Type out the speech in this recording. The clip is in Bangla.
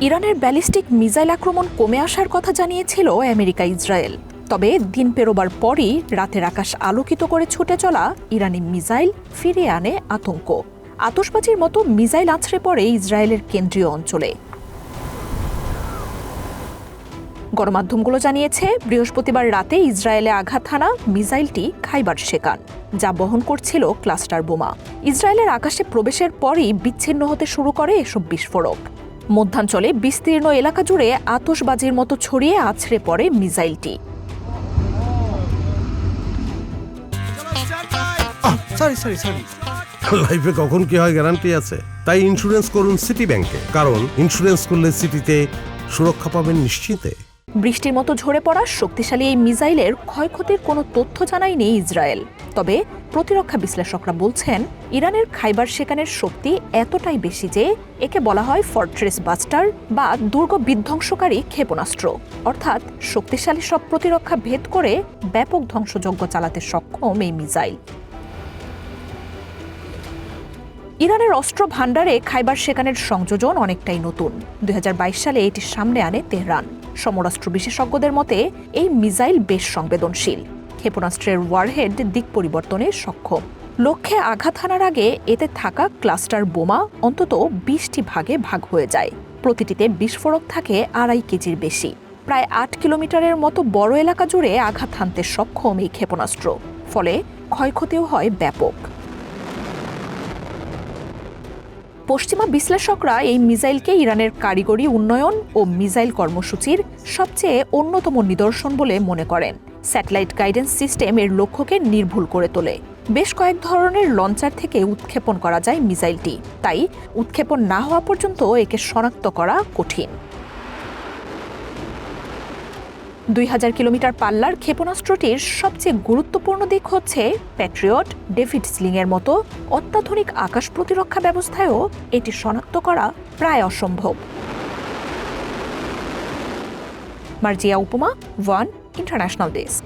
ইরানের ব্যালিস্টিক মিসাইল আক্রমণ কমে আসার কথা জানিয়েছিল আমেরিকা ইসরায়েল। তবে দিন পেরোবার পরই রাতের আকাশ আলোকিত করে ছুটে চলা ইরানি মিসাইল ফিরিয়ে আনে আতঙ্ক। আতশবাজির মতো মিসাইল আছড়ে পড়ে ইসরায়েলের কেন্দ্রীয় অঞ্চলে। গণমাধ্যমগুলো জানিয়েছে বৃহস্পতিবার রাতে ইসরায়েলে আঘাত হানা মিসাইলটি খাইবার শেকান, যা বহন করছিল ক্লাস্টার বোমা। ইসরায়েলের আকাশে প্রবেশের পরই বিচ্ছিন্ন হতে শুরু করে এসব বিস্ফোরক। মধ্যাঞ্চলে বিস্তীর্ণ এলাকা জুড়ে আতশবাজির মতো ছড়িয়ে আছড়ে পড়ে মিসাইলটি। লাইফে কখন কি হয় গ্যারান্টি আছে, তাই ইন্স্যুরেন্স করুন সিটি ব্যাংকে, কারণ ইন্স্যুরেন্স করলে সিটিতে সুরক্ষা পাবেন নিশ্চিন্তে। বৃষ্টির মতো ঝরে পড়া শক্তিশালী এই মিসাইলের ক্ষয়ক্ষতির কোনো তথ্য জানায়নি ইসরায়েল। তবে প্রতিরক্ষা বিশ্লেষকরা বলছেন, ইরানের খাইবার শেকানের শক্তি এতটাই বেশি যে একে বলা হয় ফর্ট্রেস বাস্টার বা দুর্গ বিধ্বংসকারী ক্ষেপণাস্ত্র, অর্থাৎ শক্তিশালী সব প্রতিরক্ষা ভেদ করে ব্যাপক ধ্বংসযজ্ঞ চালাতে সক্ষম এই মিসাইল। ইরানের অস্ত্র ভাণ্ডারে খাইবার শেকানের সংযোজন অনেকটাই নতুন। 2022 সালে এটি সামনে আনে তেহরান। সমরাস্ত্র বিশেষজ্ঞদের মতে এই মিসাইল বেশ সংবেদনশীল, ক্ষেপণাস্ত্রের ওয়ারহেড দিক পরিবর্তনে সক্ষম। লক্ষ্যে আঘাত হানার আগে এতে থাকা ক্লাস্টার বোমা অন্তত 20টি ভাগে ভাগ হয়ে যায়। প্রতিটিতে বিস্ফোরক থাকে 2.5 কেজির বেশি। প্রায় 8 কিলোমিটারের মতো বড় এলাকা জুড়ে আঘাত হানতে সক্ষম এই ক্ষেপণাস্ত্র, ফলে ক্ষয়ক্ষতিও হয় ব্যাপক। পশ্চিমা বিশ্লেষকরা এই মিসাইলকে ইরানের কারিগরি উন্নয়ন ও মিসাইল কর্মসূচির সবচেয়ে অন্যতম নিদর্শন বলে মনে করেন। স্যাটেলাইট গাইডেন্স সিস্টেম এর লক্ষ্যকে নির্ভুল করে তোলে। বেশ কয়েক ধরনের লঞ্চার থেকে উৎক্ষেপণ করা যায় মিসাইলটি, তাই উৎক্ষেপণ না হওয়া পর্যন্ত একে শনাক্ত করা কঠিন। 2000 কিলোমিটার পাল্লার ক্ষেপণাস্ত্রটির সবচেয়ে গুরুত্বপূর্ণ দিক হচ্ছে প্যাট্রিয়ট, ডেভিড স্লিংয়ের মতো অত্যাধুনিক আকাশ প্রতিরক্ষা ব্যবস্থায়ও এটি শনাক্ত করা প্রায় অসম্ভব। মার্জিয়া উপমা, ওয়ান ইন্টারন্যাশনাল ডেস্ক।